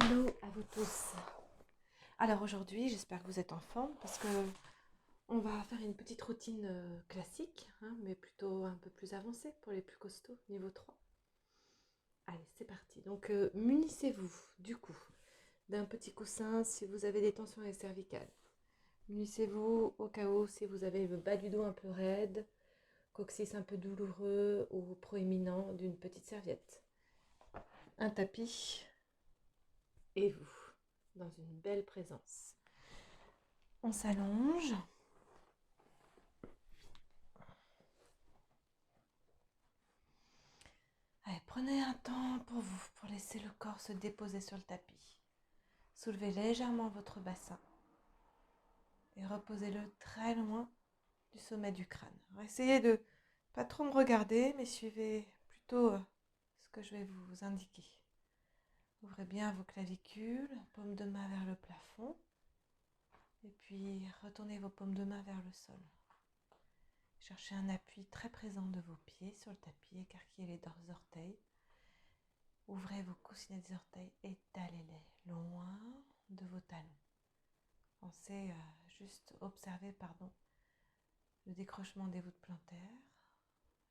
Hello à vous tous. Alors aujourd'hui, j'espère que vous êtes en forme parce que on va faire une petite routine classique, mais plutôt un peu plus avancée pour les plus costauds, niveau 3. Allez, c'est parti. Donc munissez-vous du coup d'un petit coussin si vous avez des tensions les cervicales. Munissez-vous au cas où si vous avez le bas du dos un peu raide, coccyx un peu douloureux ou proéminent d'une petite serviette. Un tapis et vous dans une belle présence. On s'allonge. Allez, prenez un temps pour vous, pour laisser le corps se déposer sur le tapis. Soulevez légèrement votre bassin et reposez-le très loin du sommet du crâne. Alors, essayez de pas trop me regarder, mais suivez plutôt ce que je vais vous indiquer. Ouvrez bien vos clavicules, paume de main vers le plafond, et puis retournez vos paumes de main vers le sol. Cherchez un appui très présent de vos pieds sur le tapis, écarquillez les orteils. Ouvrez vos coussinets des orteils, étalez-les loin de vos talons. Pensez juste observer le décrochement des voûtes plantaires.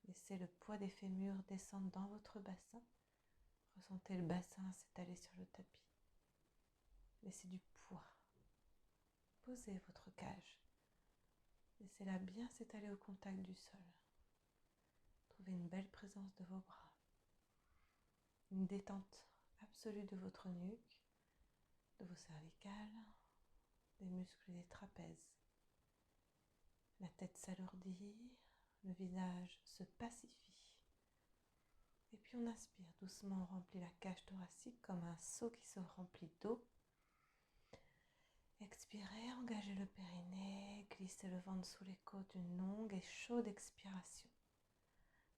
Laissez le poids des fémurs descendre dans votre bassin. Ressentez le bassin s'étaler sur le tapis. Laissez du poids. Posez votre cage. Laissez-la bien s'étaler au contact du sol. Trouvez une belle présence de vos bras. Une détente absolue de votre nuque, de vos cervicales, des muscles des trapèzes. La tête s'alourdit, le visage se pacifie. Et puis on inspire doucement, on remplit la cage thoracique comme un seau qui se remplit d'eau. Expirez, engagez le périnée, glissez le ventre sous les côtes, une longue et chaude expiration.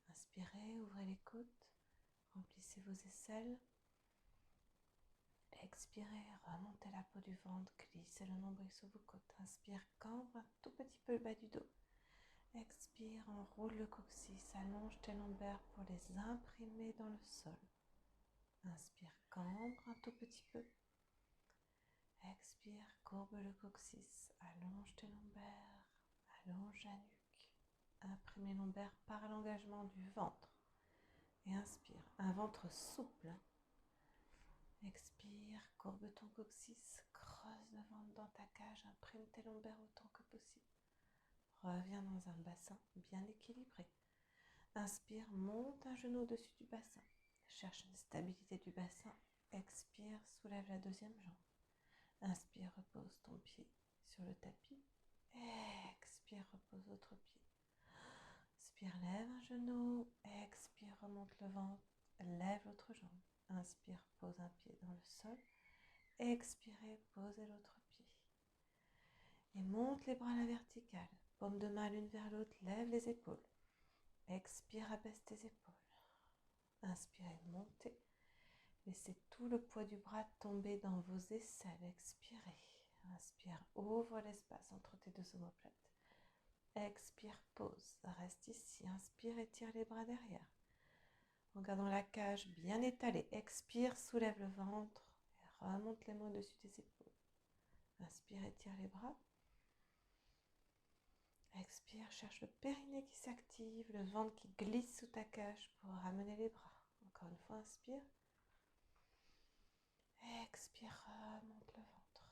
Inspirez, ouvrez les côtes, remplissez vos aisselles. Expirez, remontez la peau du ventre, glissez le nombril sous vos côtes. Inspire, cambre un tout petit peu le bas du dos. Expire, enroule le coccyx, allonge tes lombaires pour les imprimer dans le sol. Inspire, cambre un tout petit peu. Expire, courbe le coccyx, allonge tes lombaires, allonge la nuque. Imprime les lombaires par l'engagement du ventre. Et inspire, un ventre souple. Expire, courbe ton coccyx, creuse le ventre dans ta cage, imprime tes lombaires autant que possible. Reviens dans un bassin bien équilibré. Inspire, monte un genou au-dessus du bassin. Cherche une stabilité du bassin. Expire, soulève la deuxième jambe. Inspire, repose ton pied sur le tapis. Expire, repose l'autre pied. Inspire, lève un genou. Expire, remonte le ventre. Lève l'autre jambe. Inspire, pose un pied dans le sol. Expirez, posez l'autre pied. Et monte les bras à la verticale. Paume de main l'une vers l'autre. Lève les épaules. Expire, abaisse tes épaules. Inspirez, montez. Laissez tout le poids du bras tomber dans vos aisselles. Expirez. Inspire, ouvre l'espace entre tes deux omoplates. Expire, pose. Reste ici. Inspire, étire les bras derrière. En gardant la cage bien étalée. Expire, soulève le ventre. Et remonte les mains au-dessus des épaules. Inspire, étire les bras. Expire, cherche le périnée qui s'active, le ventre qui glisse sous ta cage pour ramener les bras. Encore une fois, inspire. Expire, remonte le ventre.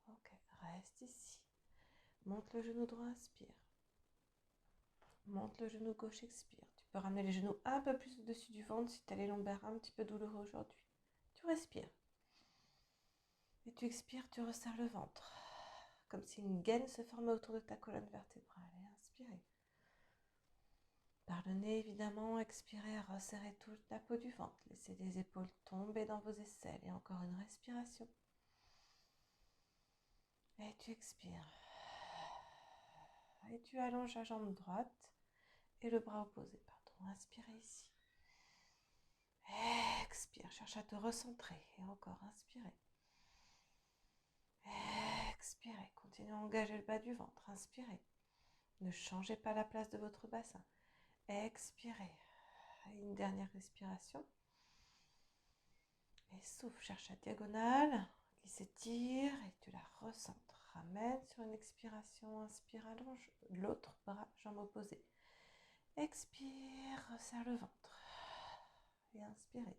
Ok, reste ici. Monte le genou droit, inspire. Monte le genou gauche, expire. Tu peux ramener les genoux un peu plus au-dessus du ventre si tu as les lombaires un petit peu douloureux aujourd'hui. Tu respires. Et tu expires, tu resserres le ventre. Comme si une gaine se formait autour de ta colonne vertébrale. Et inspirez. Par le nez, évidemment, expirez, resserrez toute la peau du ventre. Laissez les épaules tomber dans vos aisselles. Et encore une respiration. Et tu expires. Et tu allonges la jambe droite et le bras opposé. Pardon. Inspirez ici. Expire, cherche à te recentrer. Et encore, inspirez. Expirez, continuez à engager le bas du ventre. Inspirez. Ne changez pas la place de votre bassin. Expirez. Une dernière respiration. Et souffle, cherche la diagonale qui s'étire et tu la recentres. Ramène sur une expiration, inspire, allonge l'autre bras, jambe opposée. Expire, resserre le ventre. Et inspirez.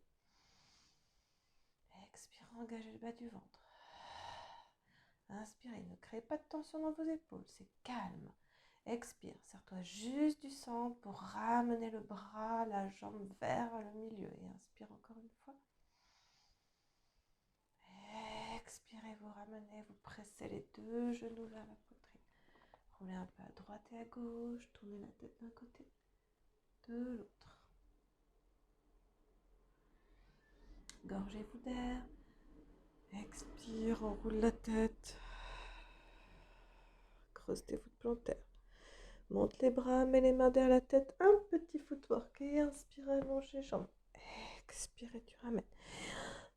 Expire, engagez le bas du ventre. Inspirez, ne créez pas de tension dans vos épaules, c'est calme. Expire, serre-toi juste du centre pour ramener le bras, la jambe vers le milieu. Et inspire encore une fois. Expirez, vous ramenez, vous pressez les deux genoux vers la poitrine. Roulez un peu à droite et à gauche, tournez la tête d'un côté, de l'autre. Gorgez-vous d'air. Expire, on roule la tête. Creuse tes voûtes plantaires. Monte les bras, mets les mains derrière la tête. Un petit footwork. Et inspire, allonge les jambes. Expire et tu ramènes.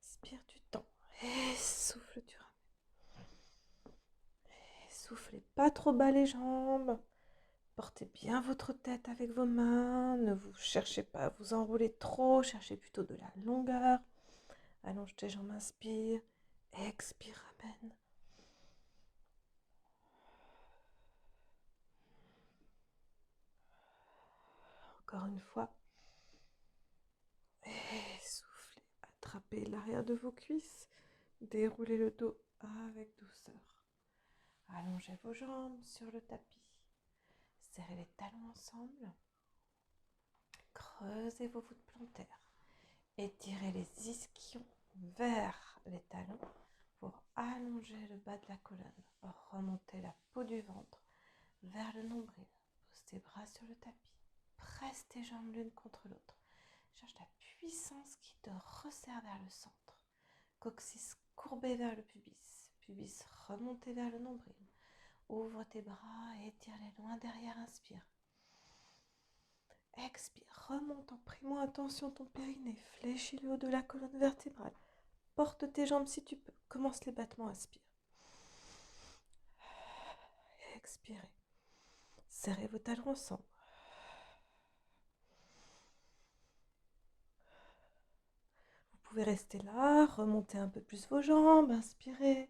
Inspire, tu tends. Et souffle, tu ramènes. Et soufflez pas trop bas les jambes. Portez bien votre tête avec vos mains. Ne vous cherchez pas à vous enrouler trop. Cherchez plutôt de la longueur. Allonge tes jambes, inspire. Expire, ramène. Encore une fois. Et soufflez. Attrapez l'arrière de vos cuisses. Déroulez le dos avec douceur. Allongez vos jambes sur le tapis. Serrez les talons ensemble. Creusez vos voûtes plantaires. Étirez les ischions vers les talons pour allonger le bas de la colonne. Remontez la peau du ventre vers le nombril. Pose tes bras sur le tapis. Presse tes jambes l'une contre l'autre. Cherche la puissance qui te resserre vers le centre. Coccyx courbé vers le pubis. Pubis remonté vers le nombril. Ouvre tes bras et étire-les loin derrière. Inspire. Expire. Remonte en primo attention ton périnée. Fléchis le haut de la colonne vertébrale. Porte tes jambes si tu peux. Commence les battements. Inspire. Expirez. Serrez vos talons ensemble. Vous pouvez rester là. Remontez un peu plus vos jambes. Inspirez.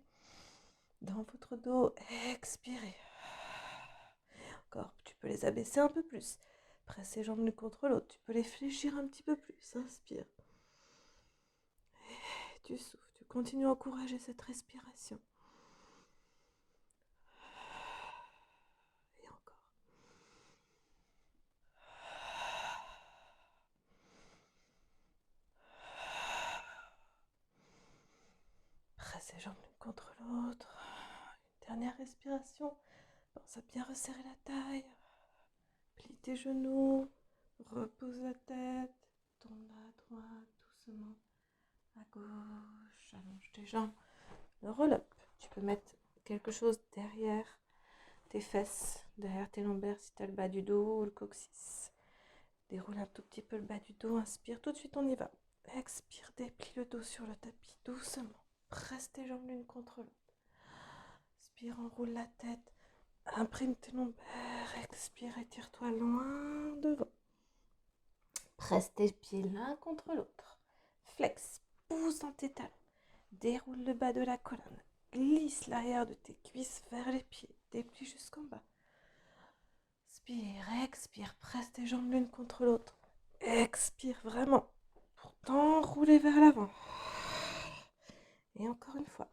Dans votre dos. Expirez. Encore. Tu peux les abaisser un peu plus. Presse les jambes l'une contre l'autre. Tu peux les fléchir un petit peu plus. Inspire. Et tu souffles. Tu continues à encourager cette respiration. Et encore. Presse les jambes l'une contre l'autre. Une dernière respiration. Pense à bien resserrer la taille. Plie tes genoux. Repose la tête. Tourne à droite doucement. À gauche. Allonge tes jambes. Le roll-up. Tu peux mettre quelque chose derrière tes fesses, derrière tes lombaires si tu as le bas du dos ou le coccyx. Déroule un tout petit peu le bas du dos. Inspire. Tout de suite, on y va. Expire. Déplie le dos sur le tapis doucement. Presse tes jambes l'une contre l'autre. Inspire, enroule la tête. Imprime tes lombaires. Expire, étire-toi loin devant. Presse tes pieds l'un contre l'autre. Flex, pousse dans tes talons. Déroule le bas de la colonne. Glisse l'arrière de tes cuisses vers les pieds. Déplie jusqu'en bas. Inspire, expire. Presse tes jambes l'une contre l'autre. Expire vraiment. Pour t'enrouler vers l'avant. Et encore une fois.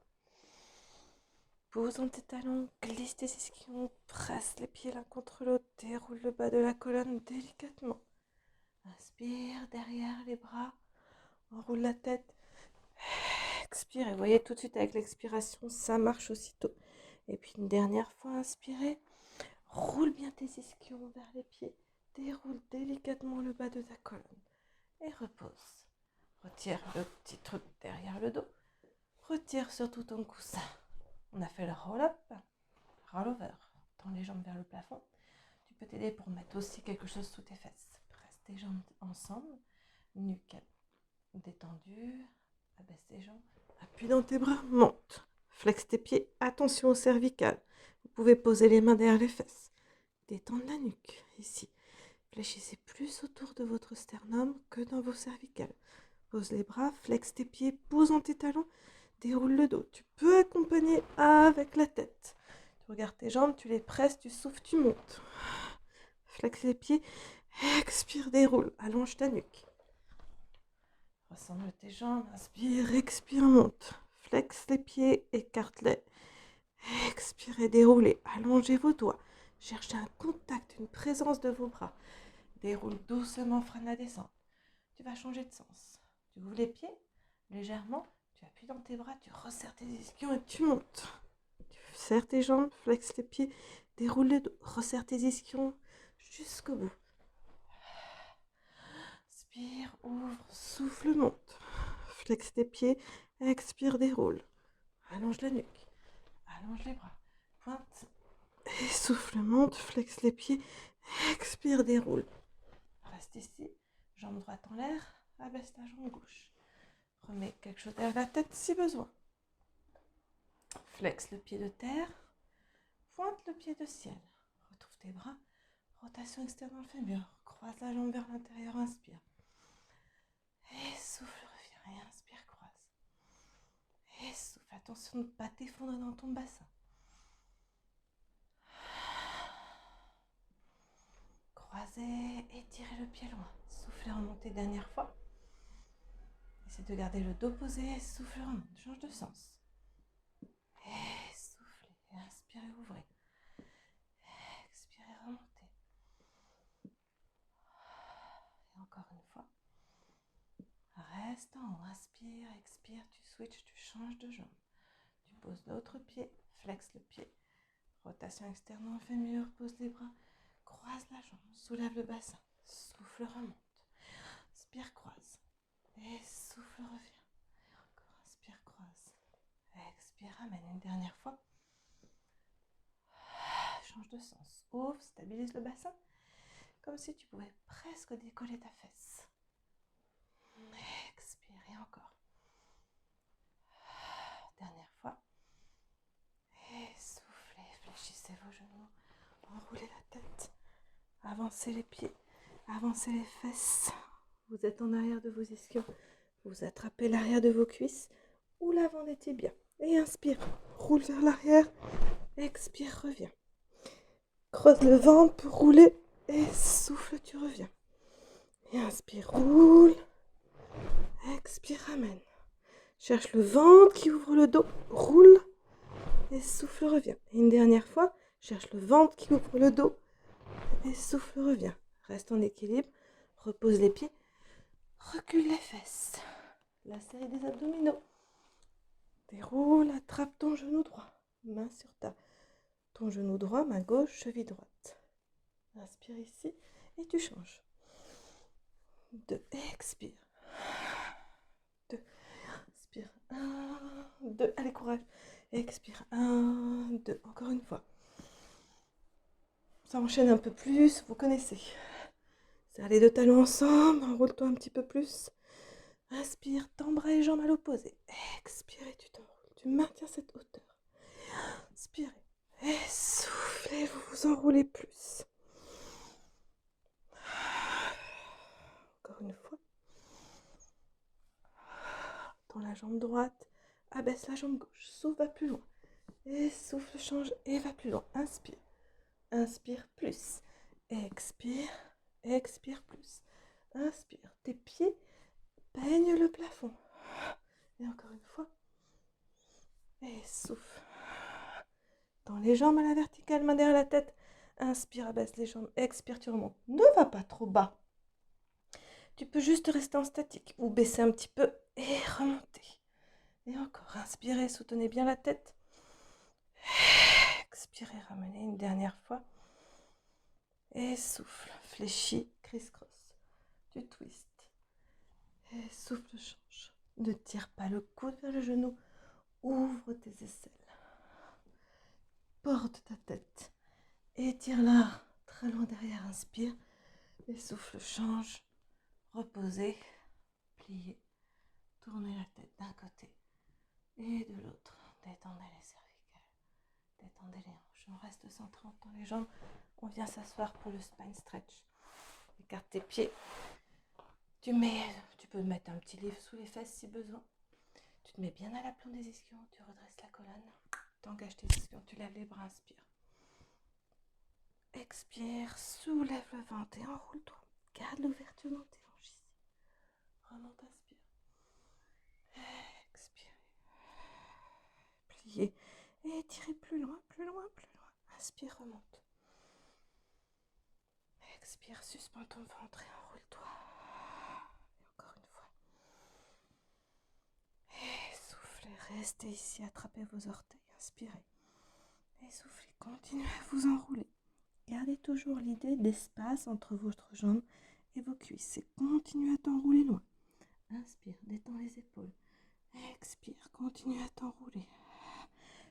Pose dans tes talons, glisse tes ischions, presse les pieds l'un contre l'autre, déroule le bas de la colonne délicatement. Inspire derrière les bras, enroule la tête. Expire et voyez tout de suite avec l'expiration, ça marche aussitôt. Et puis une dernière fois, inspirez. Roule bien tes ischions vers les pieds. Déroule délicatement le bas de ta colonne. Et repose. Retire le petit truc derrière le dos. Retire surtout ton coussin. On a fait le roll-up, roll-over. Tends les jambes vers le plafond. Tu peux t'aider pour mettre aussi quelque chose sous tes fesses. Presse tes jambes ensemble. Nuque détendue. Abaisse tes jambes. Appuie dans tes bras. Monte. Flexe tes pieds. Attention au cervical. Vous pouvez poser les mains derrière les fesses. Détendre la nuque. Ici. Fléchissez plus autour de votre sternum que dans vos cervicales. Pose les bras, flexe tes pieds, pose en tes talons, déroule le dos. Tu peux accompagner avec la tête. Tu regardes tes jambes, tu les presses, tu souffles, tu montes. Flexe les pieds, expire, déroule, allonge ta nuque. Ressemble tes jambes, inspire, expire, monte. Flexe les pieds, écarte-les. Expirez, déroulez, allongez vos doigts. Cherchez un contact, une présence de vos bras. Déroule doucement, freine la descente. Tu vas changer de sens. Tu ouvres les pieds légèrement, tu appuies dans tes bras, tu resserres tes ischions et tu montes. Tu serres tes jambes, flexe les pieds, déroule les dos, resserre tes ischions jusqu'au bout. Inspire, ouvre, souffle, monte. Flexe tes pieds, expire, déroule. Allonge la nuque, allonge les bras, pointe et souffle, monte, flexe les pieds, expire, déroule. Reste ici, jambe droite en l'air, abaisse la jambe gauche. Remets quelque chose derrière la tête si besoin. Flexe le pied de terre, pointe le pied de ciel. Retrouve tes bras, rotation externe dans le fémur. Croise la jambe vers l'intérieur, inspire. Et souffle, reviens et inspire, croise. Et souffle, attention de ne pas t'effondrer dans ton bassin. Croisez, étirez le pied loin. Soufflez, remontez dernière fois. Essayez de garder le dos posé, soufflez, remonte, change de sens. Et soufflez, inspirez, ouvrez. Expirez, remontez. Et encore une fois. Reste en haut, inspire, expire, tu switches, tu changes de jambe. Tu poses l'autre pied, flexe le pied. Rotation externe dans le fémur, pose les bras, croise la jambe, soulève le bassin, souffle, remonte. Inspire, croise. Et souffle, reviens. Et encore, inspire, croise. Expire, ramène une dernière fois. Change de sens. Ouvre, stabilise le bassin. Comme si tu pouvais presque décoller ta fesse. Expire et encore. Dernière fois. Et soufflez, fléchissez vos genoux. Enroulez la tête. Avancez les pieds. Avancez les fesses. Vous êtes en arrière de vos ischions. Vous attrapez l'arrière de vos cuisses ou l'avant des tibias. Et inspire. Roule vers l'arrière. Expire, reviens. Creuse le ventre pour rouler. Et souffle, tu reviens. Et inspire, roule. Expire, ramène. Cherche le ventre qui ouvre le dos. Roule. Et souffle, reviens. Et une dernière fois. Cherche le ventre qui ouvre le dos. Et souffle, reviens. Reste en équilibre. Repose les pieds. Recule les fesses. La série des abdominaux. Déroule, attrape ton genou droit. Main sur ton genou droit, main gauche, cheville droite. Inspire ici et tu changes. 2, expire. 2, inspire. 1, 2, allez, courage. Expire. 1, 2, encore une fois. Ça enchaîne un peu plus, vous connaissez. Serre les deux talons ensemble, enroule-toi un petit peu plus. Inspire, tends bras et jambes à l'opposé. Expire et tu t'enroules. Tu maintiens cette hauteur. Inspirez. Et soufflez, vous vous enroulez plus. Encore une fois. Tends la jambe droite, abaisse la jambe gauche, souffle, va plus loin. Et souffle, change et va plus loin. Inspire. Inspire plus. Expire. Expire plus. Inspire. Tes pieds peignent le plafond. Et encore une fois. Et souffle. Tends les jambes à la verticale, main derrière la tête. Inspire, abaisse les jambes. Expire, tu remontes. Ne va pas trop bas. Tu peux juste rester en statique ou baisser un petit peu et remonter. Et encore, inspirez, soutenez bien la tête. Expirez, ramenez une dernière fois. Et souffle, fléchis, criss-cross. Tu twistes. Et souffle, change. Ne tire pas le coude vers le genou. Ouvre tes aisselles. Porte ta tête. Étire-la très loin derrière. Inspire. Et souffle, change. Reposez. Pliez. Tournez la tête d'un côté et de l'autre. Détendez les cervicales. Détendez les hanches. On reste centré dans les jambes. On vient s'asseoir pour le spine stretch. Écarte tes pieds. Tu tu peux mettre un petit livre sous les fesses si besoin. Tu te mets bien à l'aplomb des ischions, tu redresses la colonne. T'engages tes ischions, tu lèves les bras, inspire. Expire, soulève le ventre et enroule-toi. Garde l'ouverture dans tes hanches ici. Remonte, inspire. Expire. Pliez et tirez plus loin, plus loin, plus loin. Inspire, remonte. Expire, suspends ton ventre et enroule-toi. Et encore une fois. Et soufflez, restez ici, attrapez vos orteils, inspirez. Et soufflez, continuez à vous enrouler. Gardez toujours l'idée d'espace entre votre jambe et vos cuisses. Et continuez à t'enrouler loin. Inspire, détends les épaules. Expire, continue à t'enrouler.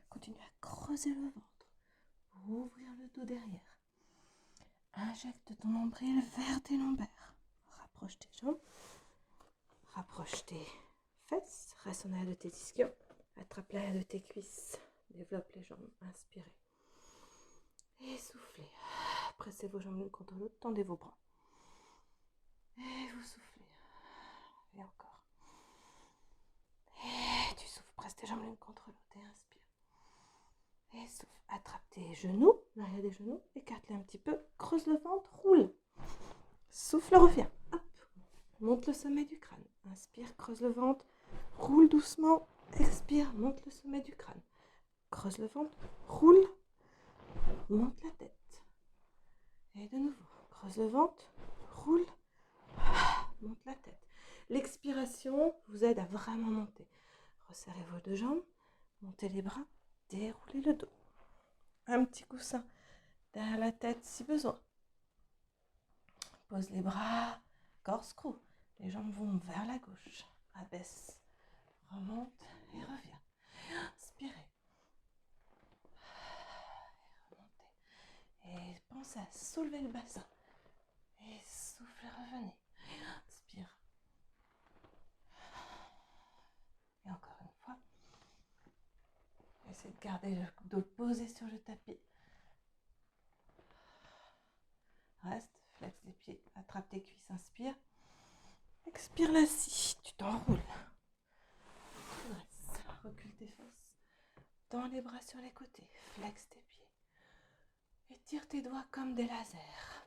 Continue à creuser le ventre pour ouvrir le dos derrière. Injecte ton nombril vers tes lombaires. Rapproche tes jambes. Rapproche tes fesses. Reste en arrière de tes ischions. Attrape l'arrière de tes cuisses. Développe les jambes. Inspirez. Et soufflez. Pressez vos jambes l'une contre l'autre. Tendez vos bras. Et vous soufflez. Et encore. Et tu souffles. Presse tes jambes l'une contre l'autre. Et inspire. Et souffle. Attrape tes genoux, l'arrière des genoux, écarte-les un petit peu, creuse le ventre, roule. Souffle, reviens. Hop. Monte le sommet du crâne. Inspire, creuse le ventre, roule doucement. Expire, monte le sommet du crâne. Creuse le ventre, roule, monte la tête. Et de nouveau, creuse le ventre, roule, monte la tête. L'expiration vous aide à vraiment monter. Resserrez vos deux jambes, montez les bras, déroulez le dos. Un petit coussin derrière la tête si besoin. Pose les bras, corkscrew. Les jambes vont vers la gauche. Abaisse, remonte et reviens. Inspirez. Et remontez. Et pensez à soulever le bassin. Et soufflez, revenez. Inspire. Et encore une fois. Essayez de garder le dos posé sur le tapis. Reste, flex les pieds, attrape tes cuisses, inspire. Expire la scie, tu t'enroules. Redresse, recule tes fesses. Tends les bras sur les côtés, flex tes pieds. Étire tes doigts comme des lasers.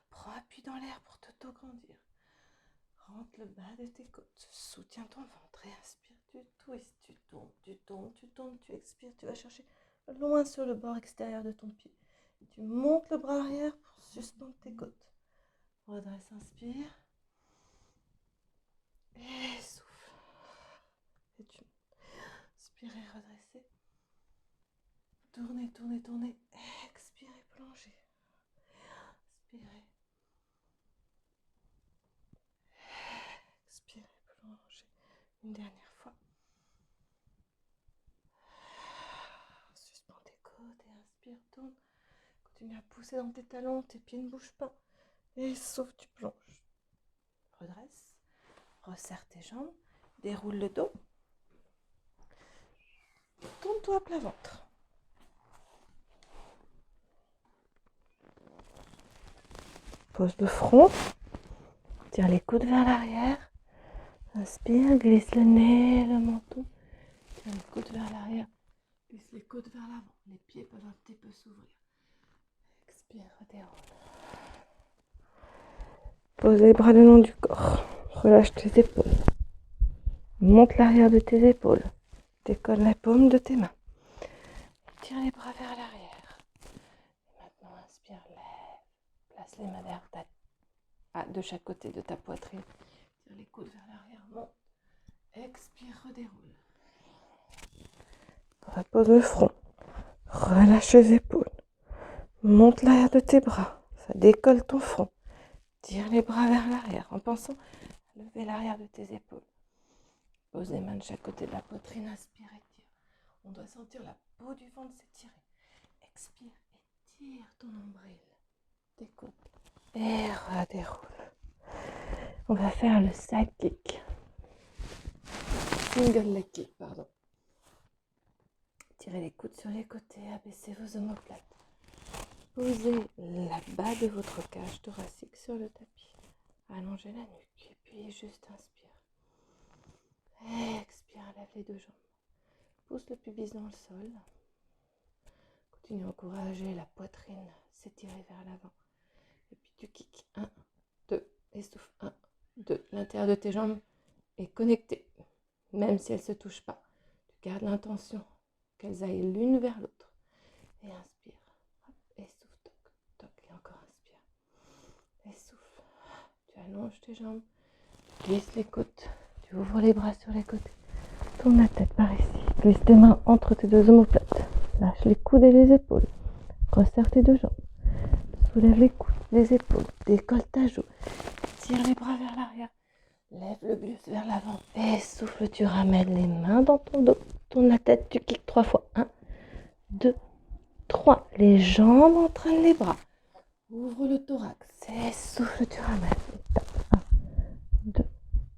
Prends appui dans l'air pour t'auto-grandir. Rentre le bas de tes côtes, soutiens ton ventre et inspire. Tu twists, tu tombes, tu tombes, tu tombes, tu expires. Tu vas chercher loin sur le bord extérieur de ton pied. Tu montes le bras arrière pour suspendre tes côtes. Redresse, inspire. Et souffle. Et tu inspirez, redressez. Tournez, tournez, tournez. Expirez, plongez. Inspirez. Expirez, plongez. Une dernière fois. Suspends tes côtes et inspire, tourne. Continue à pousser dans tes talons, tes pieds ne bougent pas. Et sauf, tu plonges. Redresse. Resserre tes jambes. Déroule le dos. Tourne-toi à plat ventre. Pose le front. Tire les coudes vers l'arrière. Inspire, glisse le nez, le menton. Tire les coudes vers l'arrière. Glisse les côtes vers l'avant. Les pieds peuvent un petit peu s'ouvrir. Expire, déroule. Pose les bras le long du corps. Relâche tes épaules. Monte l'arrière de tes épaules. Décolle la paume de tes mains. Tire les bras vers l'arrière. Et maintenant, inspire, lève. Place les mains derrière de chaque côté de ta poitrine. Tire les coudes vers l'arrière. Monte. Expire, redéroule. Repose le front. Relâche les épaules. Monte l'arrière de tes bras. Ça décolle ton front. Tire les bras vers l'arrière en pensant à lever l'arrière de tes épaules. Pose les mains de chaque côté de la poitrine. Inspire et tire. On doit sentir la peau du ventre s'étirer. Expire et tire ton nombril. Tes côtes. Et redéroule. On va faire le side kick. Single leg kick, pardon. Tirez les coudes sur les côtés, abaissez vos omoplates. Posez la bas de votre cage thoracique sur le tapis. Allongez la nuque et puis juste inspire. les deux jambes. Pousse le pubis dans le sol. Continue à encourager la poitrine, s'étirer vers l'avant. Et puis tu kicks. 1, 2, et souffle. 1, 2. L'intérieur de tes jambes est connecté, même si elles ne se touchent pas. Tu gardes l'intention qu'elles aillent l'une vers l'autre. Et inspire. Hop, et souffle. Toc, toc. Et encore inspire. Et souffle. Tu allonges tes jambes. Tu glisses les côtes. Tu ouvres les bras sur les côtés. Tourne la tête par ici. Glisse tes mains entre tes deux omoplates. Lâche les coudes et les épaules. Resserre tes deux jambes. Soulève les coudes, les épaules. Décolle ta joue. Tire les bras vers l'arrière. Lève le buste vers l'avant. Et souffle, tu ramènes les mains dans ton dos. Tourne la tête, tu kicks 3 fois. 1, 2, 3. Les jambes entraînent les bras. Ouvre le thorax. Et souffle, tu ramènes. 1, 2,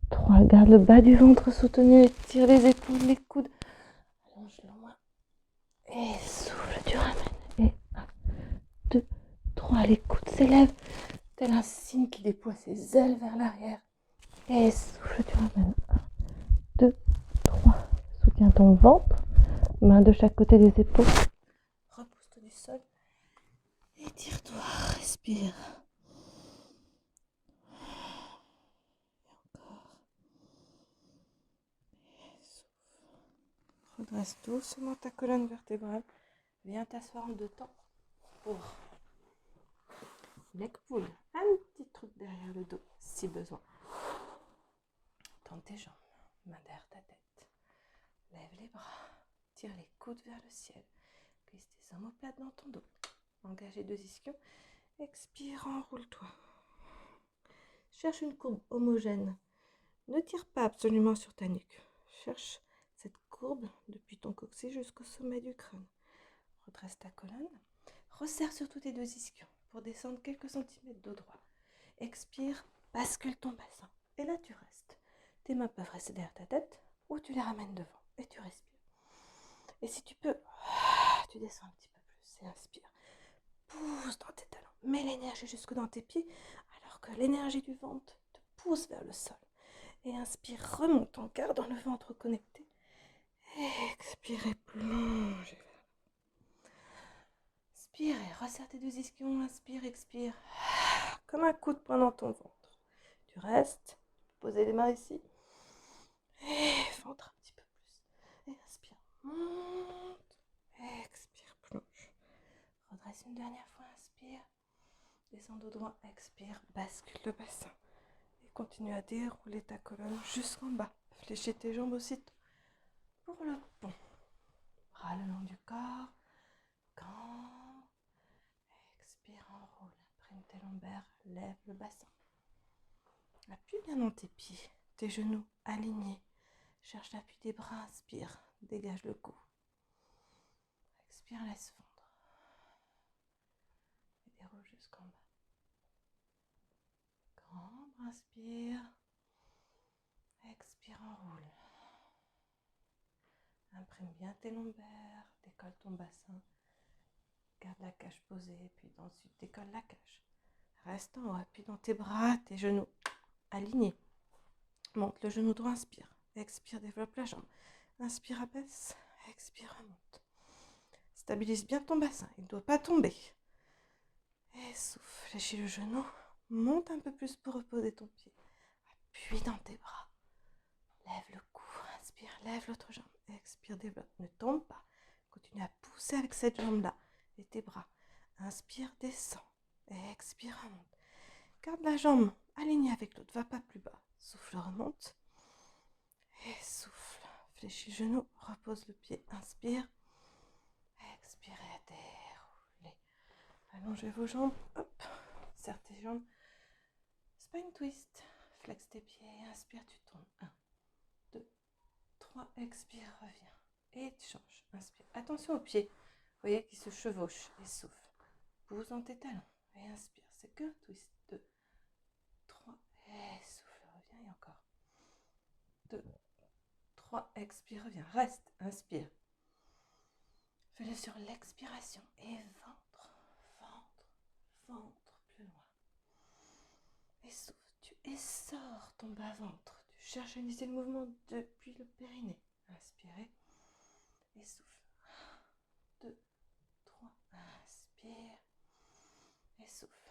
3. Garde le bas du ventre soutenu. Tire les épaules, les coudes. Allonge loin. Et souffle, tu ramènes. Et 1, 2, 3. Les coudes s'élèvent. Tel un cygne qui déploie ses ailes vers l'arrière. Et souffle, tu ramènes. 1, 2, 3. Soutiens ton ventre. Main de chaque côté des épaules. Repousse-toi du sol. Étire-toi. Respire. Et encore. Et souffle. Redresse doucement ta colonne vertébrale. Viens t'asseoir en 2 temps pour neck pull. Un petit truc derrière le dos si besoin. Tends tes jambes. Main derrière ta tête. Lève les bras. Tire les coudes vers le ciel. Glisse tes omoplates dans ton dos. Engage les 2 ischions. Expire, enroule-toi. Cherche une courbe homogène. Ne tire pas absolument sur ta nuque. Cherche cette courbe depuis ton coccyx jusqu'au sommet du crâne. Redresse ta colonne. Resserre surtout tes 2 ischions pour descendre quelques centimètres dos droit. Expire, bascule ton bassin. Et là, tu restes. Tes mains peuvent rester derrière ta tête ou tu les ramènes devant et tu respires. Et si tu peux, tu descends un petit peu plus et inspire. Pousse dans tes talons. Mets l'énergie jusque dans tes pieds alors que l'énergie du ventre te pousse vers le sol. Et inspire, remonte en gardant le ventre connecté. Expire et plonge. Inspire et resserre tes 2 ischions. Inspire, expire. Comme un coup de poing dans ton ventre. Tu restes. Posez les mains ici. Et ventre un petit peu plus. Et inspire. Monte. Expire, plonge. Redresse une dernière fois. Inspire. Descends dos droit. Expire. Bascule le bassin. Et continue à dérouler ta colonne jusqu'en bas. Fléchis tes jambes aussitôt. Pour le pont. Bras le long du corps. Cambre. Expire, enroule. Prime tes lombaires. Lève le bassin. Appuie bien dans tes pieds. Tes genoux alignés. Cherche l'appui des bras. Inspire. Dégage le cou. Expire, laisse fondre. Et déroule jusqu'en bas. Cambre, inspire. Expire, enroule. Imprime bien tes lombaires. Décolle ton bassin. Garde la cage posée. Puis ensuite décolle la cage. Reste en haut. Appuie dans tes bras. Tes genoux alignés. Monte le genou droit. Inspire. Expire, développe la jambe. Inspire, abaisse. Expire, remonte. Stabilise bien ton bassin. Il ne doit pas tomber. Et souffle. Fléchis le genou. Monte un peu plus pour reposer ton pied. Appuie dans tes bras. Lève le cou. Inspire. Lève l'autre jambe. Expire, développe. Ne tombe pas. Continue à pousser avec cette jambe-là. Et tes bras. Inspire, descends. Et expire, remonte. Garde la jambe alignée avec l'autre. Va pas plus bas. Souffle, remonte. Et souffle. Fléchis le genou. Repose le pied. Inspire. Expirez, déroulez. Allongez vos jambes. Hop. Serre tes jambes. Spine twist. Flex tes pieds. Inspire, tu tournes. 1, 2, 3. Expire, reviens. Et tu changes. Inspire. Attention aux pieds. Vous voyez qu'ils se chevauchent. Et souffle. Pousse dans tes talons. Et inspire. C'est qu'un twist. 2, 3. Et souffle. Reviens. Et encore. 2, 3. Expire, reviens. Reste. Inspire. Fais-le sur l'expiration. Et ventre, ventre, ventre plus loin. Et souffle. Tu essores ton bas-ventre. Tu cherches à initier le mouvement depuis le périnée. Inspire. et souffle. 2, 3, inspire et souffle.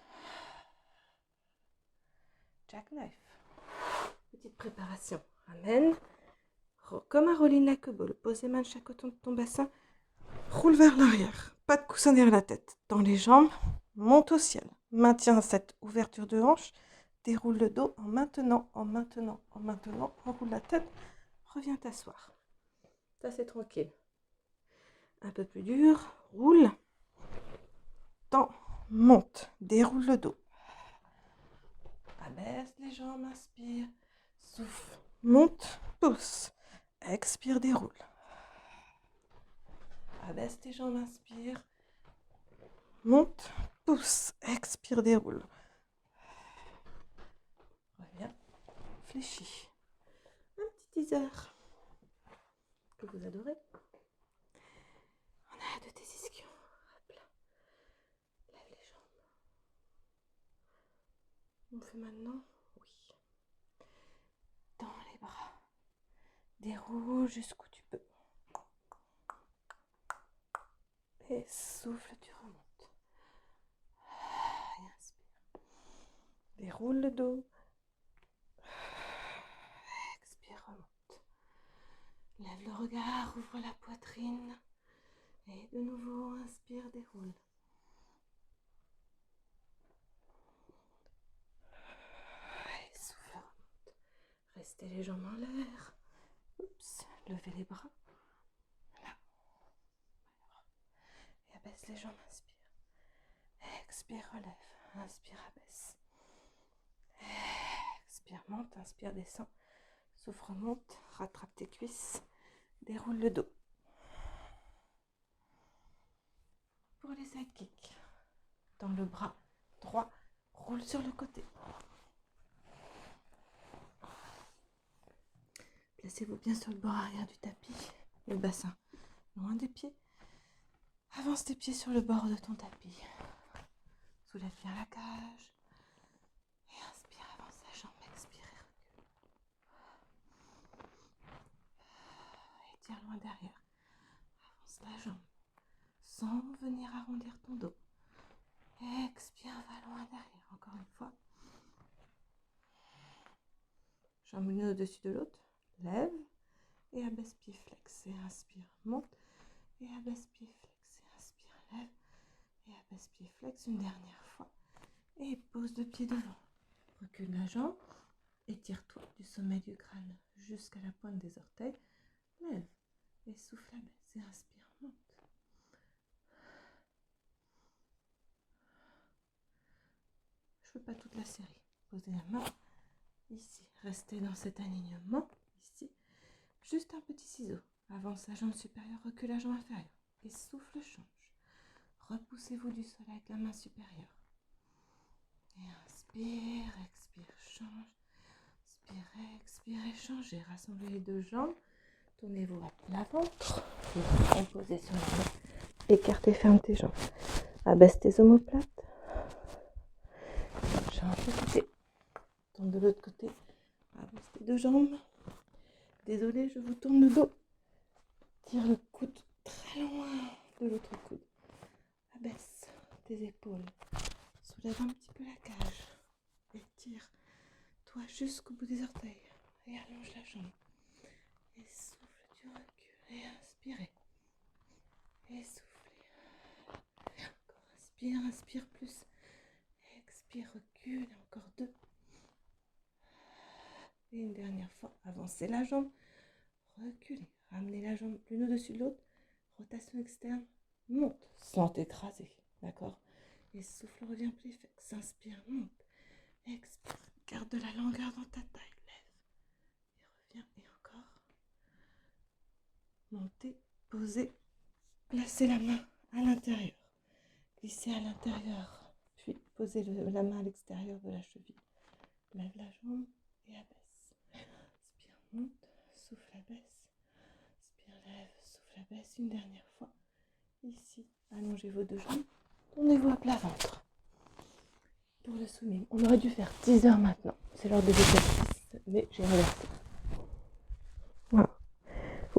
Jackknife. Petite préparation. Amène. Comme un rolling like a ball. Pose les mains de chaque côté de ton bassin. Roule vers l'arrière. Pas de coussin derrière la tête. Dans les jambes, monte au ciel. Maintiens cette ouverture de hanche. Déroule le dos en maintenant. Enroule la tête. Reviens t'asseoir. Ça, c'est tranquille. Un peu plus dur. Roule. Tends. Monte. Déroule le dos. Abaisse les jambes. Inspire. Souffle. Monte. Pousse. Expire. Déroule. Abaisse tes jambes. Inspire. Monte. Pousse. Expire. Déroule. Reviens. Fléchis. Un petit teaser que vous adorez. En arrière de tes ischions. Hop là. Lève les jambes. On fait maintenant. Oui. Dans les bras. Déroule jusqu'où tu peux. Et souffle, tu remontes. Et inspire. Déroule le dos. Expire, remonte. Lève le regard, ouvre la poitrine. Et de nouveau, inspire, déroule. Et souffle, remonte. Restez les jambes en l'air. Oups, levez les bras. Là. Et abaisse les jambes, inspire. Expire, relève. Inspire, abaisse. Expire, monte. Inspire, descend. Souffle, remonte. Rattrape tes cuisses. Déroule le dos. Pour les sidekicks, dans le bras droit, roule sur le côté. Placez-vous bien sur le bord arrière du tapis, le bassin loin des pieds. Avance tes pieds sur le bord de ton tapis. Soulève bien la cage. Et inspire, avance la jambe, expire et recule. Étire loin derrière. Avance la jambe. Sans venir arrondir ton dos. Expire, va loin derrière. Encore une fois. Jambe l'une au-dessus de l'autre. Lève et abaisse pied flex. Et inspire, monte. Et abaisse pied flex. Et inspire, lève. Et abaisse pied flex une dernière fois. Et pose le pied devant. Recule la jambe. Étire-toi du sommet du crâne jusqu'à la pointe des orteils. Lève et souffle, abaisse. Et inspire, monte. Je ne fais pas toute la série. Posez la main ici. Restez dans cet alignement. Ici. Juste un petit ciseau. Avance la jambe supérieure, recule la jambe inférieure. Et souffle, change. Repoussez-vous du sol avec la main supérieure. Et inspire, expire, change. Inspire, expire et changez. Rassemblez les deux jambes. Tournez-vous à plat ventre. Et vous posez sur la main. Écartez, ferme tes jambes. Abaisse tes omoplates. Change de côté. Tourne de l'autre côté. Abaisse tes deux jambes. Désolée, je vous tourne le dos. Tire le coude très loin de l'autre coude. Abaisse tes épaules. Soulève un petit peu la cage. Étire-toi jusqu'au bout des orteils. Et allonge la jambe. Et souffle, tu recules. Et inspirez. Et soufflez. Encore inspire, inspire plus. Expire, recule. Et encore deux. Et une dernière fois, avancez la jambe. Reculez. Ramenez la jambe l'une au-dessus de l'autre. Rotation externe. Monte sans t'écraser. D'accord? Et souffle, revient plus fixe. Inspire, monte. Expire. Garde de la longueur dans ta taille. Lève. Et reviens. Et encore. Montez. Posez. Placez la main à l'intérieur. Glissez à l'intérieur. Puis posez la main à l'extérieur de la cheville. Lève la jambe et abaisse. Inspire, monte. Souffle, abaisse. Inspire, lève. Souffle, abaisse. Une dernière fois. Ici. Allongez vos deux jambes. Tournez-vous à plat ventre. Pour le soumis. On aurait dû faire 10 heures maintenant. C'est l'heure de l'exercice, mais j'ai inversé. Voilà.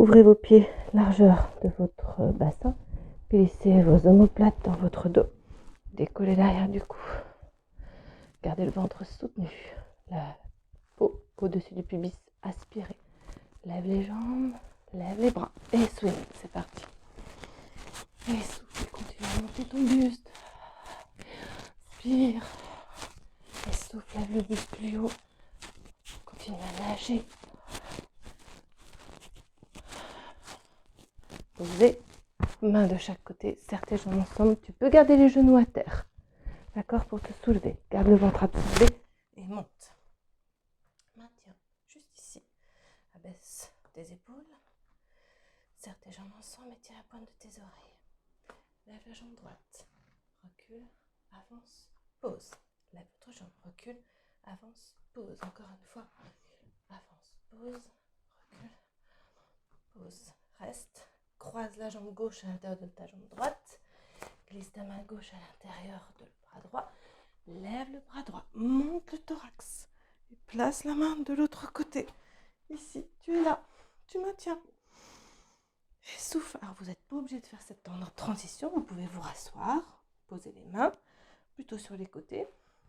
Ouvrez vos pieds, largeur de votre bassin. Glissez vos omoplates dans votre dos. Décollez l'arrière du cou. Gardez le ventre soutenu. La peau au-dessus du pubis. Aspirez. Lève les jambes, lève les bras. Et swing, c'est parti. Et souffle, continue à monter ton buste. Inspire. Et souffle, lève le buste plus haut. Continue à nager. Posez, main de chaque côté, serre tes jambes ensemble. Tu peux garder les genoux à terre. D'accord, pour te soulever. Garde le ventre absorbé et monte. Maintiens, juste ici. Abaisse tes épaules. Serre tes jambes ensemble et tire la pointe de tes oreilles. Lève la jambe droite. Recule, avance, pose. Lève l'autre jambe. Recule, avance, pose. Encore une fois. Avance, pose, recule, pose. Reste. Croise la jambe gauche à l'intérieur de ta jambe droite. Glisse ta main gauche à l'intérieur de le bras droit. Lève le bras droit. Monte le thorax. Et place la main de l'autre côté. Ici, tu es là. Tu maintiens. Et souffle. Alors, vous n'êtes pas obligé de faire cette transition. Vous pouvez vous rasseoir. Poser les mains plutôt sur les côtés.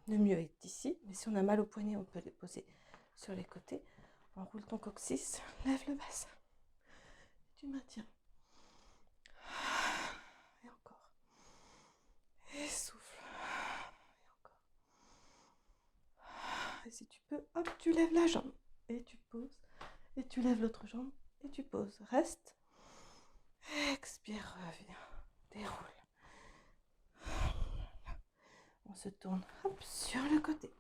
Le mieux est ici. Mais si on a mal au poignet, on peut les poser sur les côtés. Enroule ton coccyx. Lève le bassin. Tu maintiens. Et encore. Et souffle. Et encore. Et si tu peux, hop, tu lèves la jambe. Et tu poses. Et tu lèves l'autre jambe. Et tu poses. Reste. Expire, reviens. Déroule. On se tourne, hop, sur le côté.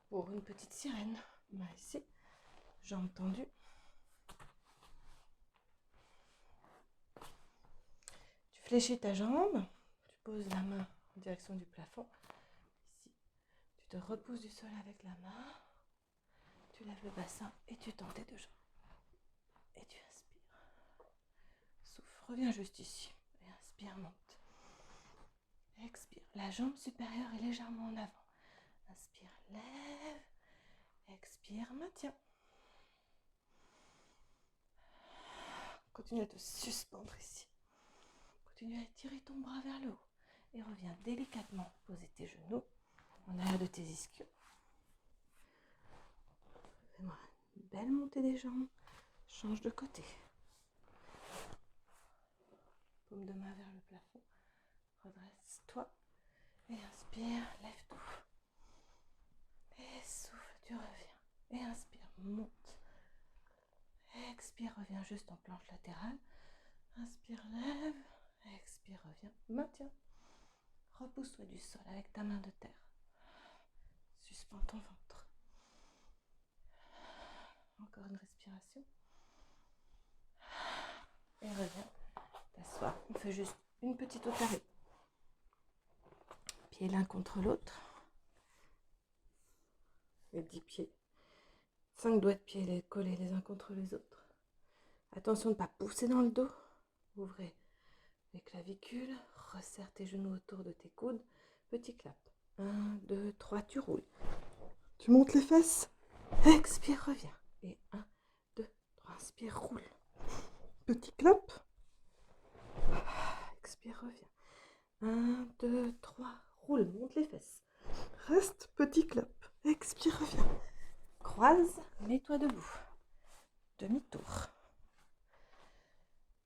Pour une petite sirène. Main ici. Jambes tendues. Tu fléchis ta jambe. Tu poses la main en direction du plafond. Ici. Tu te repousses du sol avec la main. Tu lèves le bassin et tu tends tes deux jambes. Et tu inspires. Souffle, reviens juste ici. Et inspire, monte. Expire. La jambe supérieure est légèrement en avant. Inspire, lève. Expire, maintiens. Continue à te suspendre ici. Continue à étirer ton bras vers le haut. Et reviens délicatement poser tes genoux en arrière de tes ischios. Fais-moi une belle montée des jambes. Change de côté. Paume de main vers le plafond. Redresse-toi. Et inspire, lève tout. Et souffle, tu reviens. Et inspire, monte. Expire, reviens juste en planche latérale. Inspire, lève. Expire, reviens. Maintiens. Repousse-toi du sol avec ta main de terre. Suspends ton ventre. Encore une respiration. Et reviens t'asseoir. On fait juste une petite au carré. Pieds l'un contre l'autre. Les 10 pieds. 5 doigts de pied collés les uns contre les autres. Attention de ne pas pousser dans le dos. Ouvrez les clavicules. Resserre tes genoux autour de tes coudes. Petit clap. 1, 2, 3, tu roules. Tu montes les fesses. Expire, reviens. Et 1, 2, 3, inspire, roule. Petit clap. Expire, reviens. 1, 2, 3, roule, monte les fesses. Reste, petit clap. Expire, reviens. Croise, mets-toi debout. Demi-tour.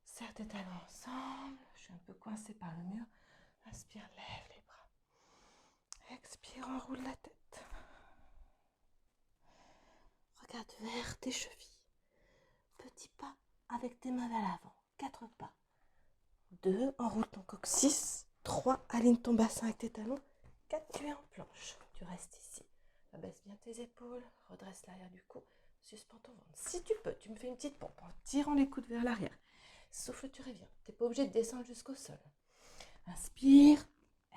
Serre tes talons ensemble. Je suis un peu coincée par le mur. Inspire, lève les bras. Expire, enroule la tête. Regarde vers tes chevilles. Petit pas avec tes mains vers l'avant. 4 pas. 2, enroule ton coccyx. 3, aligne ton bassin avec tes talons. 4, tu es en planche. Tu restes ici. Abaisse bien tes épaules. Redresse l'arrière du cou. Suspends ton ventre. Si tu peux, tu me fais une petite pompe en tirant les coudes vers l'arrière. Souffle, tu reviens. Tu n'es pas obligé de descendre jusqu'au sol. Inspire.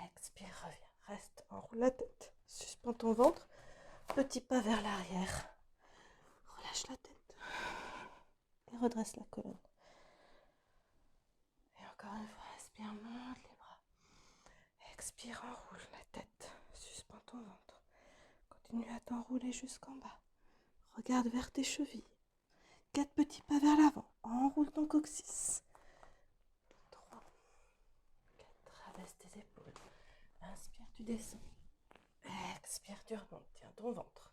Expire, reviens. Reste, enroule la tête. Suspends ton ventre. Petit pas vers l'arrière. Relâche la tête. Et redresse la colonne. Et encore une fois, inspire, monte les bras. Expire, enroule la tête. Suspends ton ventre. Continue à t'enrouler jusqu'en bas. Regarde vers tes chevilles. 4 petits pas vers l'avant. ton coccyx. 3, 4, abaisse tes épaules. Inspire, tu descends. Expire, tu remontes. Tiens ton ventre.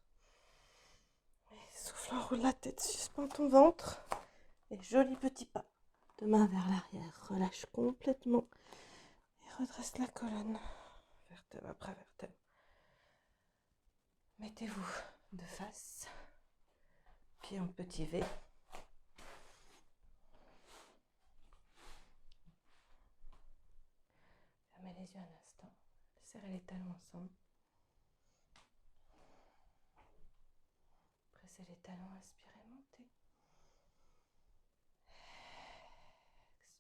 Et souffle, enroule la tête, suspends ton ventre. Et joli petit pas de main vers l'arrière. Relâche complètement. Et redresse la colonne. Vertèbre après vertèbre. Mettez-vous de face. Pied en petit V. Fermez les yeux un instant. Serrez les talons ensemble. Pressez les talons, inspirez, montez.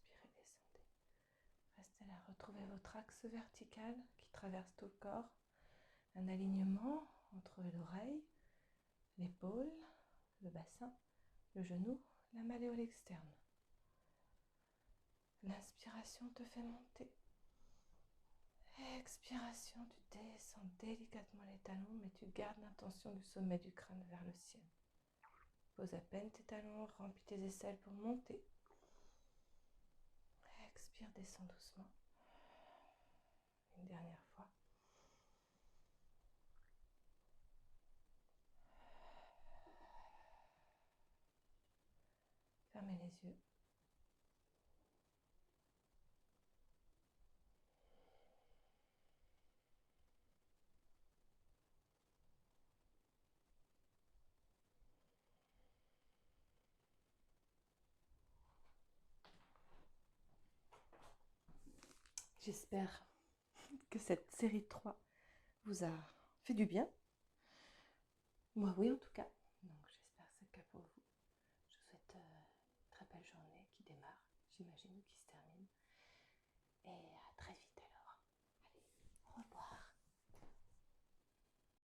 Expirez, descendez. Restez là, retrouvez votre axe vertical qui traverse tout le corps. Un alignement entre l'oreille, l'épaule, le bassin, le genou, la malléole externe. L'inspiration te fait monter. Expiration, tu descends délicatement les talons, mais tu gardes l'intention du sommet du crâne vers le ciel. Pose à peine tes talons, remplis tes aisselles pour monter. Expire, descends doucement. Une dernière fois. Fermez les yeux. J'espère que cette série 3 vous a fait du bien. Moi, oui, en tout cas. Donc, j'espère que c'est le cas pour vous. Je vous souhaite une très belle journée qui démarre, j'imagine, qui